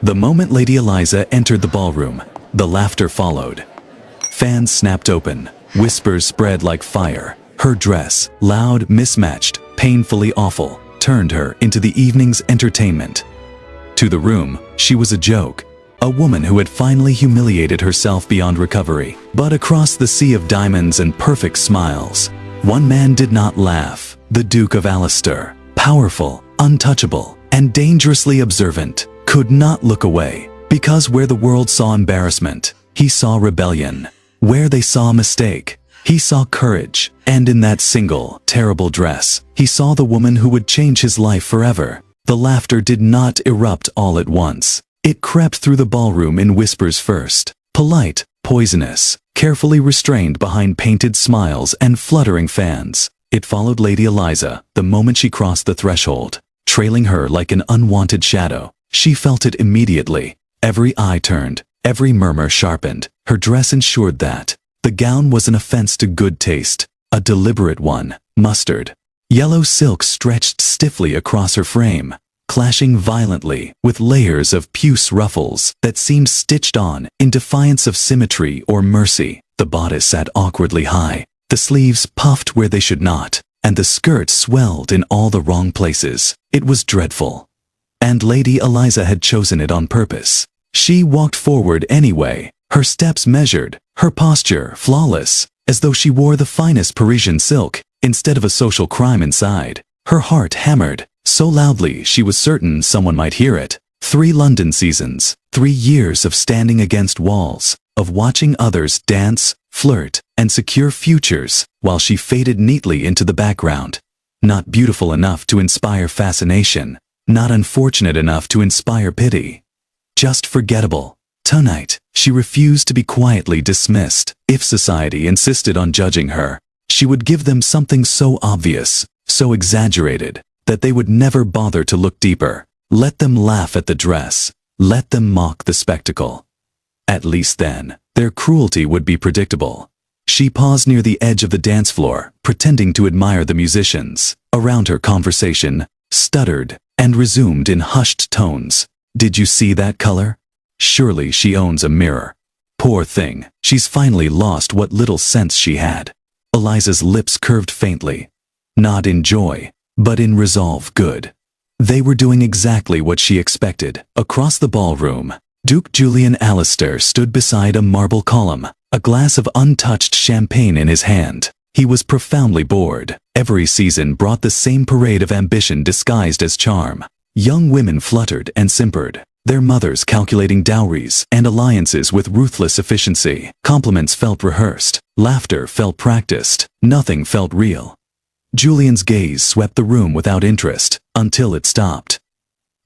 The moment Lady Eliza entered the ballroom, the laughter followed. Fans snapped open, whispers spread like fire. Her dress, loud, mismatched, painfully awful, turned her into the evening's entertainment. To the room, she was a joke, a woman who had finally humiliated herself beyond recovery. But across the sea of diamonds and perfect smiles, one man did not laugh: the Duke of Alistair. Powerful, untouchable, and dangerously observant, could not look away, because where the world saw embarrassment, he saw rebellion. Where they saw mistake, he saw courage. And in that single, terrible dress, he saw the woman who would change his life forever. The laughter did not erupt all at once. It crept through the ballroom in whispers first, polite, poisonous, carefully restrained behind painted smiles and fluttering fans. It followed Lady Eliza the moment she crossed the threshold, trailing her like an unwanted shadow. She felt it immediately. Every eye turned, every murmur sharpened. Her dress ensured that. The gown was an offense to good taste, a deliberate one. Mustard yellow silk stretched stiffly across her frame, clashing violently with layers of puce ruffles that seemed stitched on in defiance of symmetry or mercy. The bodice sat awkwardly high, the sleeves puffed where they should not, and the skirt swelled in all the wrong places. It was dreadful. And Lady Eliza had chosen it on purpose. She walked forward anyway, her steps measured, her posture flawless, as though she wore the finest Parisian silk, instead of a social crime inside. Her heart hammered, so loudly she was certain someone might hear it. 3 London seasons, 3 years of standing against walls, of watching others dance, flirt, and secure futures, while she faded neatly into the background. Not beautiful enough to inspire fascination, not unfortunate enough to inspire pity. Just forgettable. Tonight, she refused to be quietly dismissed. If society insisted on judging her, she would give them something so obvious, so exaggerated, that they would never bother to look deeper. Let them laugh at the dress. Let them mock the spectacle. At least then, their cruelty would be predictable. She paused near the edge of the dance floor, pretending to admire the musicians. Around her, conversation stuttered and resumed in hushed tones. Did you see that color? Surely she owns a mirror. Poor thing, she's finally lost what little sense she had. Eliza's lips curved faintly. Not in joy, but in resolve. Good. They were doing exactly what she expected. Across the ballroom, Duke Julian Alistair stood beside a marble column, a glass of untouched champagne in his hand. He was profoundly bored. Every season brought the same parade of ambition disguised as charm. Young women fluttered and simpered, their mothers calculating dowries and alliances with ruthless efficiency. Compliments felt rehearsed, laughter felt practiced, nothing felt real. Julian's gaze swept the room without interest, until it stopped.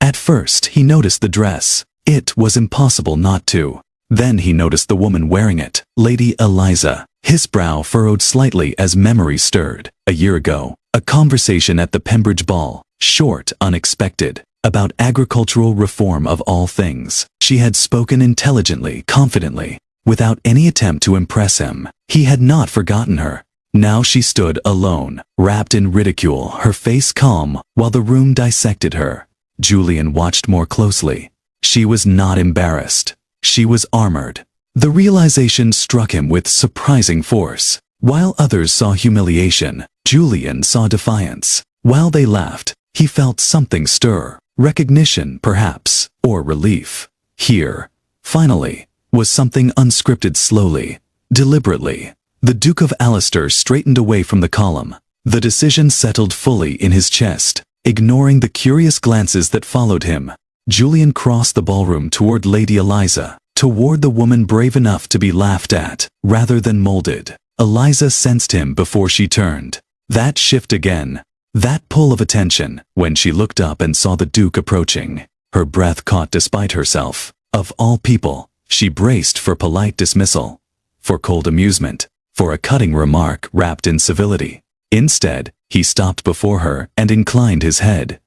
At first he noticed the dress. It was impossible not to. Then he noticed the woman wearing it, Lady Eliza. His brow furrowed slightly as memory stirred. A year ago, a conversation at the Pembridge ball, short, unexpected, about agricultural reform of all things. She had spoken intelligently, confidently, without any attempt to impress him. He had not forgotten her. Now she stood alone, wrapped in ridicule, her face calm, while the room dissected her. Julian watched more closely. She was not embarrassed. She was armored. The realization struck him with surprising force. While others saw humiliation, Julian saw defiance. While they laughed, he felt something stir. Recognition, perhaps, or relief. Here, finally, was something unscripted. Slowly, deliberately, the Duke of Alistair straightened away from the column. The decision settled fully in his chest, ignoring the curious glances that followed him. Julian crossed the ballroom toward Lady Eliza, toward the woman brave enough to be laughed at, rather than molded. Eliza sensed him before she turned. That shift again, that pull of attention, when she looked up and saw the Duke approaching. Her breath caught despite herself. Of all people, she braced for polite dismissal, for cold amusement, for a cutting remark wrapped in civility. Instead, he stopped before her and inclined his head.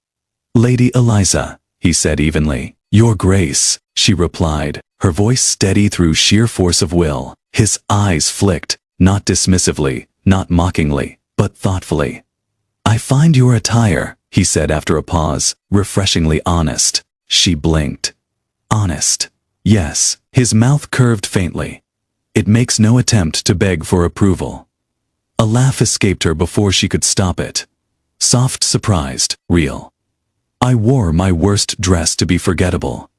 "Lady Eliza," he said evenly. "Your Grace," she replied, her voice steady through sheer force of will. His eyes flicked, not dismissively, not mockingly, but thoughtfully. "I find your attire," he said after a pause, refreshingly honest. She blinked. Honest. Yes, his mouth curved faintly. It makes no attempt to beg for approval. A laugh escaped her before she could stop it. Soft, surprised, real. I wore my worst dress to be forgettable,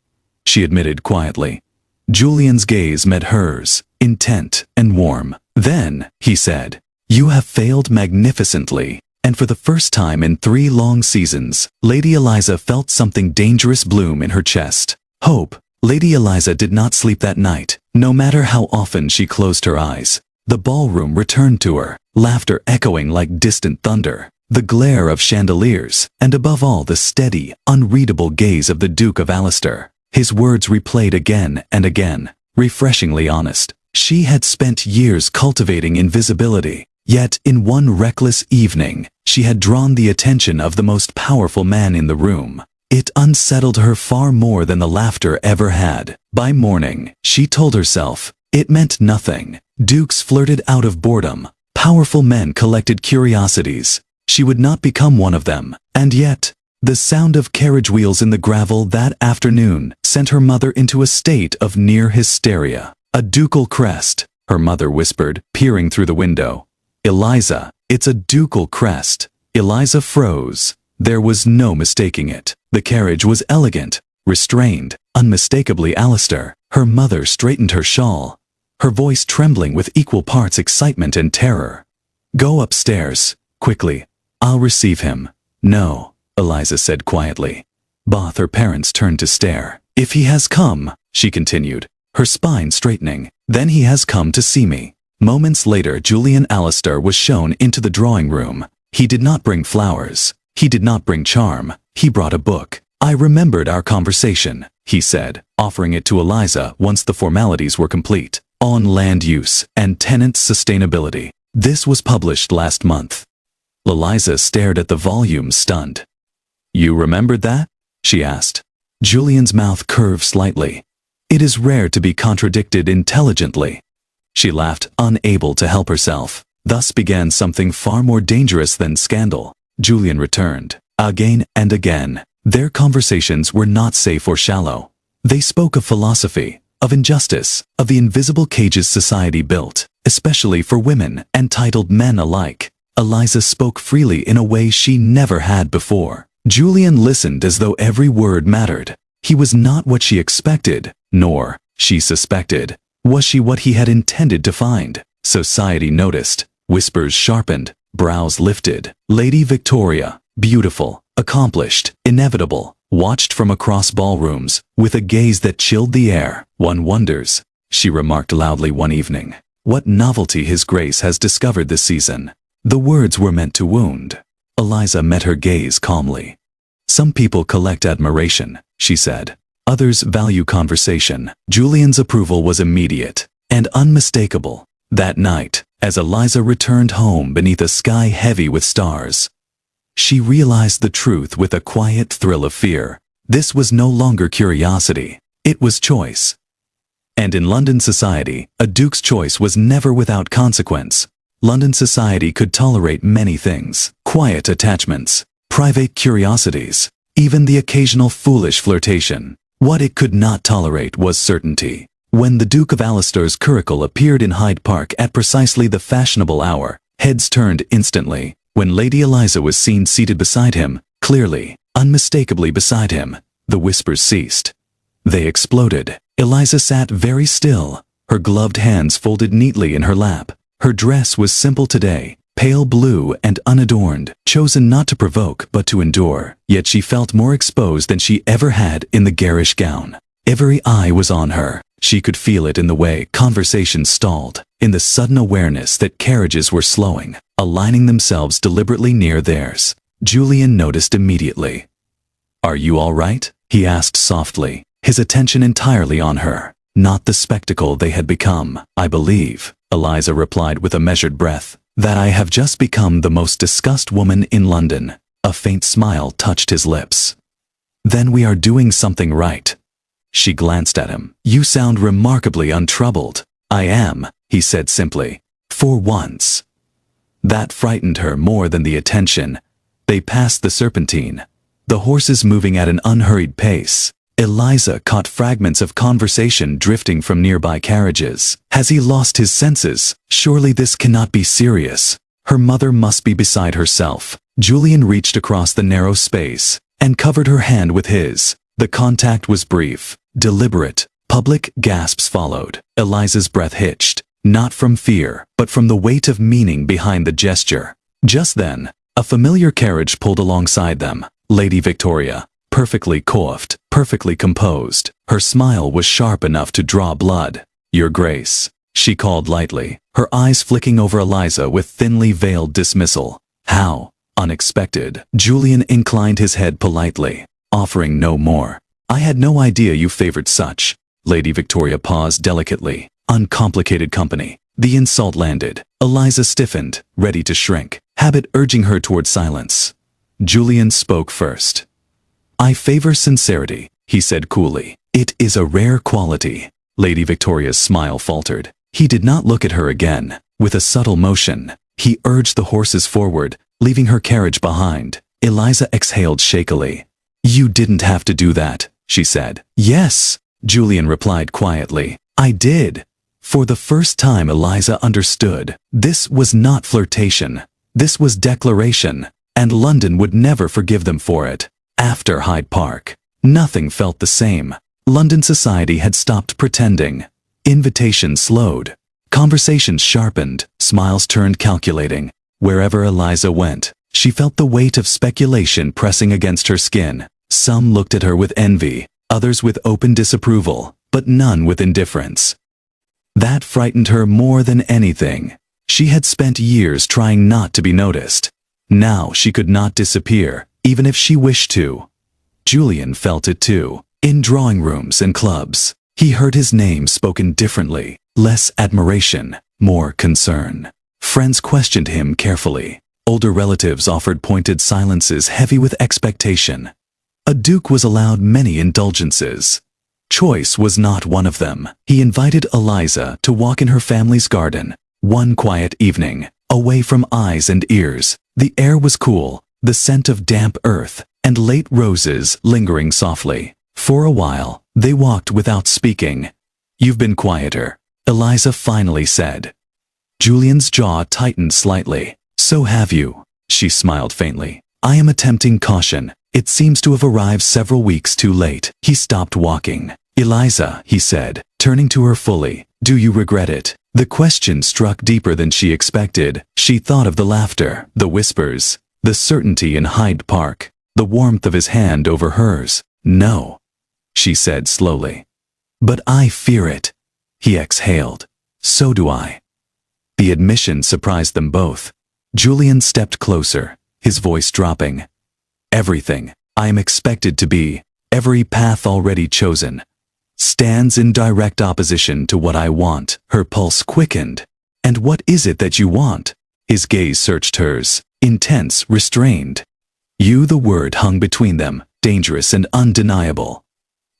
she admitted quietly. Julian's gaze met hers, intent and warm. Then, he said, you have failed magnificently. And for the first time in 3 long seasons, Lady Eliza felt something dangerous bloom in her chest. Hope. Lady Eliza did not sleep that night, no matter how often she closed her eyes. The ballroom returned to her, laughter echoing like distant thunder, the glare of chandeliers, and above all the steady, unreadable gaze of the Duke of Alistair. His words replayed again and again, refreshingly honest. She had spent years cultivating invisibility, yet in one reckless evening, she had drawn the attention of the most powerful man in the room. It unsettled her far more than the laughter ever had. By morning, she told herself, it meant nothing. Dukes flirted out of boredom. Powerful men collected curiosities. She would not become one of them. And yet, the sound of carriage wheels in the gravel that afternoon sent her mother into a state of near hysteria. A ducal crest, her mother whispered, peering through the window. Eliza, it's a ducal crest. Eliza froze. There was no mistaking it. The carriage was elegant, restrained, unmistakably Alistair. Her mother straightened her shawl, her voice trembling with equal parts excitement and terror. Go upstairs, quickly. I'll receive him. No, Eliza said quietly. Both her parents turned to stare. If he has come, she continued, her spine straightening, then he has come to see me. Moments later, Julian Alistair was shown into the drawing room. He did not bring flowers. He did not bring charm. He brought a book. I remembered our conversation, he said, offering it to Eliza once the formalities were complete. On land use and tenant sustainability. This was published last month. Eliza stared at the volume, stunned. You remembered that? She asked. Julian's mouth curved slightly. It is rare to be contradicted intelligently. She laughed, unable to help herself. Thus began something far more dangerous than scandal. Julian returned. Again and again. Their conversations were not safe or shallow. They spoke of philosophy, of injustice, of the invisible cages society built, especially for women and titled men alike. Eliza spoke freely in a way she never had before. Julian listened as though every word mattered. He was not what she expected, nor, she suspected, was she what he had intended to find. Society noticed. Whispers sharpened, brows lifted. Lady Victoria, beautiful, accomplished, inevitable, watched from across ballrooms, with a gaze that chilled the air. One wonders, she remarked loudly one evening, what novelty His Grace has discovered this season. The words were meant to wound. Eliza met her gaze calmly. Some people collect admiration, she said. Others value conversation. Julian's approval was immediate and unmistakable. That night, as Eliza returned home beneath a sky heavy with stars, she realized the truth with a quiet thrill of fear. This was no longer curiosity. It was choice. And in London society, a duke's choice was never without consequence. London society could tolerate many things. Quiet attachments, private curiosities, even the occasional foolish flirtation. What it could not tolerate was certainty. When the Duke of Alistair's curricle appeared in Hyde Park at precisely the fashionable hour, heads turned instantly. When Lady Eliza was seen seated beside him, clearly, unmistakably beside him, the whispers ceased. They exploded. Eliza sat very still, her gloved hands folded neatly in her lap. Her dress was simple today, pale blue and unadorned, chosen not to provoke but to endure. Yet she felt more exposed than she ever had in the garish gown. Every eye was on her. She could feel it in the way conversation stalled, in the sudden awareness that carriages were slowing, aligning themselves deliberately near theirs. Julian noticed immediately. Are you all right? He asked softly, his attention entirely on her, not the spectacle they had become. I believe, Eliza replied with a measured breath, that I have just become the most discussed woman in London. A faint smile touched his lips. Then we are doing something right. She glanced at him. You sound remarkably untroubled. I am, he said simply. For once. That frightened her more than the attention. They passed the Serpentine, the horses moving at an unhurried pace. Eliza caught fragments of conversation drifting from nearby carriages. Has he lost his senses? Surely this cannot be serious. Her mother must be beside herself. Julian reached across the narrow space and covered her hand with his. The contact was brief, deliberate. Public gasps followed. Eliza's breath hitched, not from fear, but from the weight of meaning behind the gesture. Just then, a familiar carriage pulled alongside them. Lady Victoria, perfectly coiffed, perfectly composed. Her smile was sharp enough to draw blood. "Your Grace," she called lightly, her eyes flicking over Eliza with thinly veiled dismissal. "How unexpected." Julian inclined his head politely, offering no more. "I had no idea you favored such." Lady Victoria paused delicately. Uncomplicated company. The insult landed. Eliza stiffened, ready to shrink, habit urging her toward silence. Julian spoke first. "I favor sincerity," he said coolly. "It is a rare quality." Lady Victoria's smile faltered. He did not look at her again. With a subtle motion, he urged the horses forward, leaving her carriage behind. Eliza exhaled shakily. "You didn't have to do that," she said. "Yes," Julian replied quietly. "I did." For the first time Eliza understood. This was not flirtation. This was declaration, and London would never forgive them for it. After Hyde Park, nothing felt the same. London society had stopped pretending. Invitations slowed. Conversations sharpened. Smiles turned calculating. Wherever Eliza went, she felt the weight of speculation pressing against her skin. Some looked at her with envy, others with open disapproval, but none with indifference. That frightened her more than anything. She had spent years trying not to be noticed. Now she could not disappear, even if she wished to. Julian felt it too. In drawing rooms and clubs, he heard his name spoken differently, less admiration, more concern. Friends questioned him carefully. Older relatives offered pointed silences heavy with expectation. A duke was allowed many indulgences. Choice was not one of them. He invited Eliza to walk in her family's garden. One quiet evening, away from eyes and ears. The air was cool, the scent of damp earth, and late roses lingering softly. For a while, they walked without speaking. "You've been quieter," Eliza finally said. Julian's jaw tightened slightly. "So have you," she smiled faintly. "I am attempting caution. It seems to have arrived several weeks too late." He stopped walking. "Eliza," he said, turning to her fully, "do you regret it?" The question struck deeper than she expected. She thought of the laughter, the whispers, the certainty in Hyde Park, the warmth of his hand over hers. "No," she said slowly. "But I fear it." He exhaled. "So do I." The admission surprised them both. Julian stepped closer, his voice dropping. "Everything I am expected to be, every path already chosen, stands in direct opposition to what I want." Her pulse quickened. "And what is it that you want?" His gaze searched hers, intense, restrained. The word hung between them, dangerous and undeniable.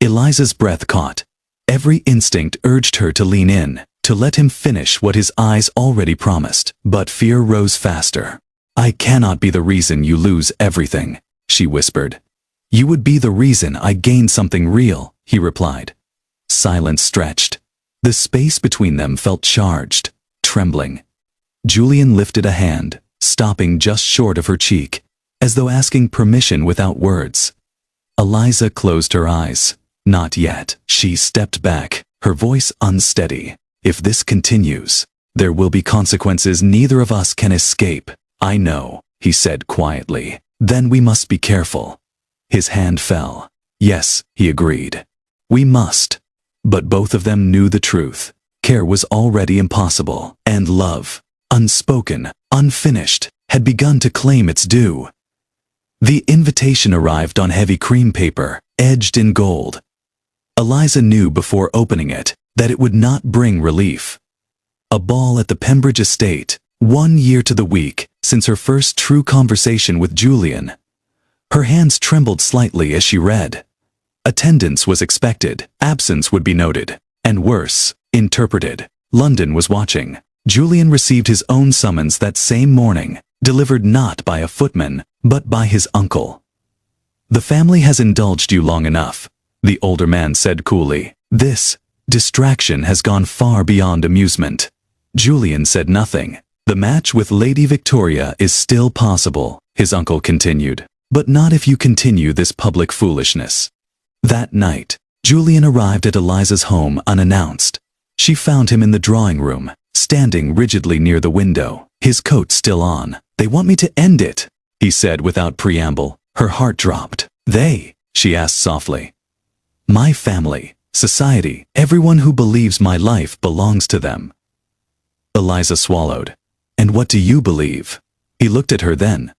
Eliza's breath caught. Every instinct urged her to lean in, to let him finish what his eyes already promised. But fear rose faster. "I cannot be the reason you lose everything," she whispered. "You would be the reason I gain something real," he replied. Silence stretched. The space between them felt charged, trembling. Julian lifted a hand, stopping just short of her cheek, as though asking permission without words. Eliza closed her eyes. "Not yet." She stepped back, her voice unsteady. "If this continues, there will be consequences neither of us can escape." "I know," he said quietly. "Then we must be careful." His hand fell. "Yes," he agreed. "We must." But both of them knew the truth. Care was already impossible, and love, unspoken, unfinished, had begun to claim its due. The invitation arrived on heavy cream paper, edged in gold. Eliza knew before opening it that it would not bring relief. A ball at the Pembridge estate, 1 year to the week since her first true conversation with Julian. Her hands trembled slightly as she read. Attendance was expected, absence would be noted, and worse, interpreted. London was watching. Julian received his own summons that same morning, delivered not by a footman, but by his uncle. "The family has indulged you long enough," the older man said coolly. This distraction has gone far beyond amusement. Julian said nothing. The match with Lady Victoria is still possible, his uncle continued, but not if you continue this public foolishness. That night, Julian arrived at Eliza's home unannounced. She found him in the drawing room, standing rigidly near the window, his coat still on. They want me to end it, he said without preamble. Her heart dropped. They? She asked softly. My family, society, everyone who believes my life belongs to them. Eliza swallowed. And what do you believe? He looked at her then.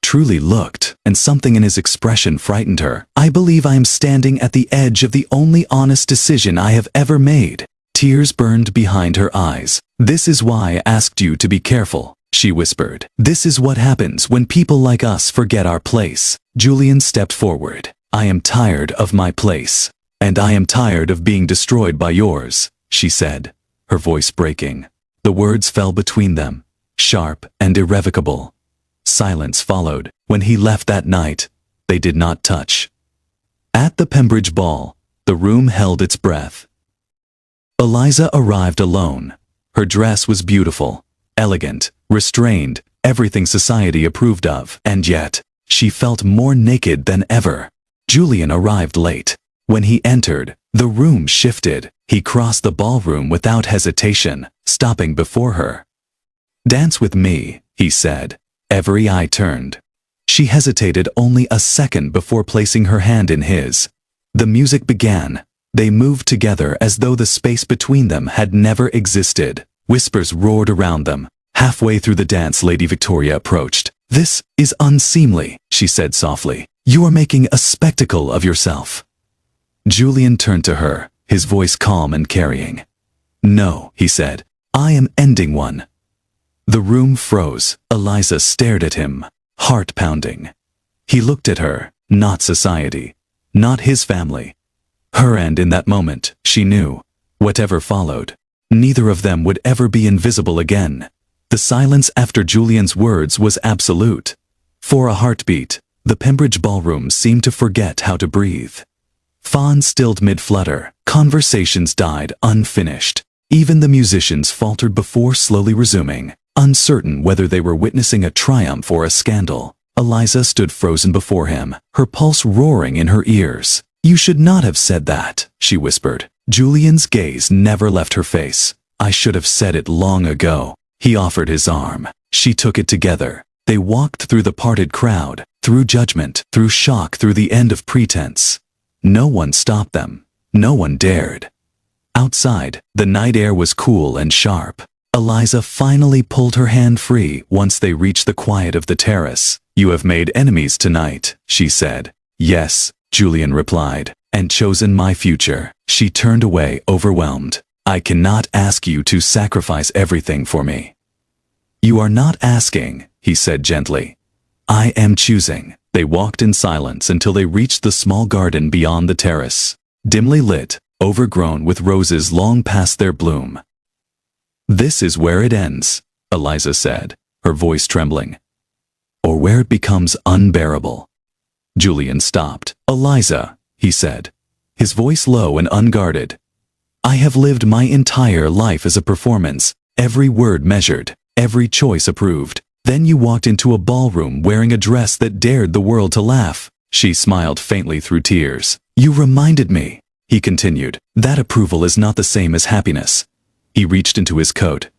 Truly looked, and something in his expression frightened her. I believe I am standing at the edge of the only honest decision I have ever made. Tears burned behind her eyes. This is why I asked you to be careful, she whispered. This is what happens when people like us forget our place. Julian stepped forward. I am tired of my place. And I am tired of being destroyed by yours, she said, her voice breaking. The words fell between them, sharp and irrevocable. Silence followed. When he left that night, they did not touch. At the Pembridge ball, the room held its breath. Eliza arrived alone. Her dress was beautiful, elegant, restrained, everything society approved of, and yet, she felt more naked than ever. Julian arrived late. When he entered, the room shifted. He crossed the ballroom without hesitation, stopping before her. Dance with me, he said. Every eye turned. She hesitated only a second before placing her hand in his. The music began. They moved together as though the space between them had never existed. Whispers roared around them. Halfway through the dance, Lady Victoria approached. This is unseemly, she said softly. You are making a spectacle of yourself. Julian turned to her, his voice calm and carrying. No, he said. I am ending one. The room froze. Eliza stared at him, heart pounding. He looked at her, not society, not his family. Her, and in that moment, she knew, whatever followed, neither of them would ever be invisible again. The silence after Julian's words was absolute. For a heartbeat, the Pembridge ballroom seemed to forget how to breathe. Fawn stilled mid-flutter. Conversations died unfinished. Even the musicians faltered before slowly resuming, uncertain whether they were witnessing a triumph or a scandal. Eliza stood frozen before him, her pulse roaring in her ears. You should not have said that, she whispered. Julian's gaze never left her face. I should have said it long ago. He offered his arm. She took it together. They walked through the parted crowd, through judgment, through shock, through the end of pretense. No one stopped them. No one dared. Outside, the night air was cool and sharp. Eliza finally pulled her hand free once they reached the quiet of the terrace. You have made enemies tonight, she said. Yes, Julian replied, and chosen my future. She turned away, overwhelmed. I cannot ask you to sacrifice everything for me. You are not asking, he said gently. I am choosing. They walked in silence until they reached the small garden beyond the terrace, dimly lit, overgrown with roses long past their bloom. This is where it ends, Eliza said, her voice trembling. Or where it becomes unbearable. Julian stopped. Eliza, he said, his voice low and unguarded. I have lived my entire life as a performance, every word measured, every choice approved. Then you walked into a ballroom wearing a dress that dared the world to laugh. She smiled faintly through tears. You reminded me, he continued, that approval is not the same as happiness. He reached into his coat.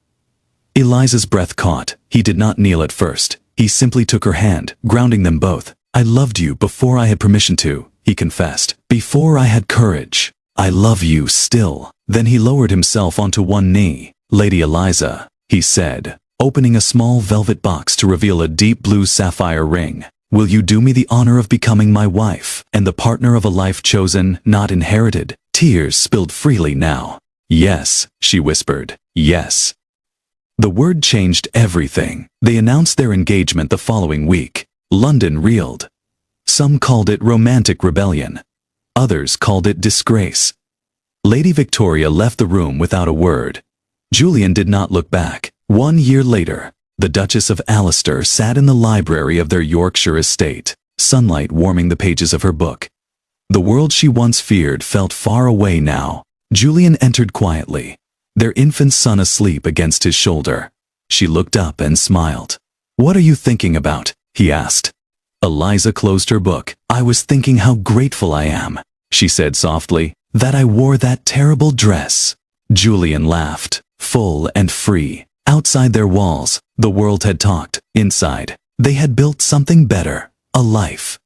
Eliza's breath caught. He did not kneel at first. He simply took her hand, grounding them both. I loved you before I had permission to, he confessed. Before I had courage. I love you still. Then he lowered himself onto one knee. Lady Eliza, he said, opening a small velvet box to reveal a deep blue sapphire ring. Will you do me the honor of becoming my wife, and the partner of a life chosen, not inherited? Tears spilled freely now. Yes, she whispered, yes. The word changed everything. They announced their engagement the following week. London reeled. Some called it romantic rebellion. Others called it disgrace. Lady Victoria left the room without a word. Julian did not look back. 1 year later, the Duchess of Alistair sat in the library of their Yorkshire estate, sunlight warming the pages of her book. The world she once feared felt far away now. Julian entered quietly, their infant son asleep against his shoulder. She looked up and smiled. "What are you thinking about?" he asked. Eliza closed her book. "I was thinking how grateful I am," she said softly, "that I wore that terrible dress." Julian laughed, full and free. Outside their walls, the world had talked. Inside, they had built something better, a life.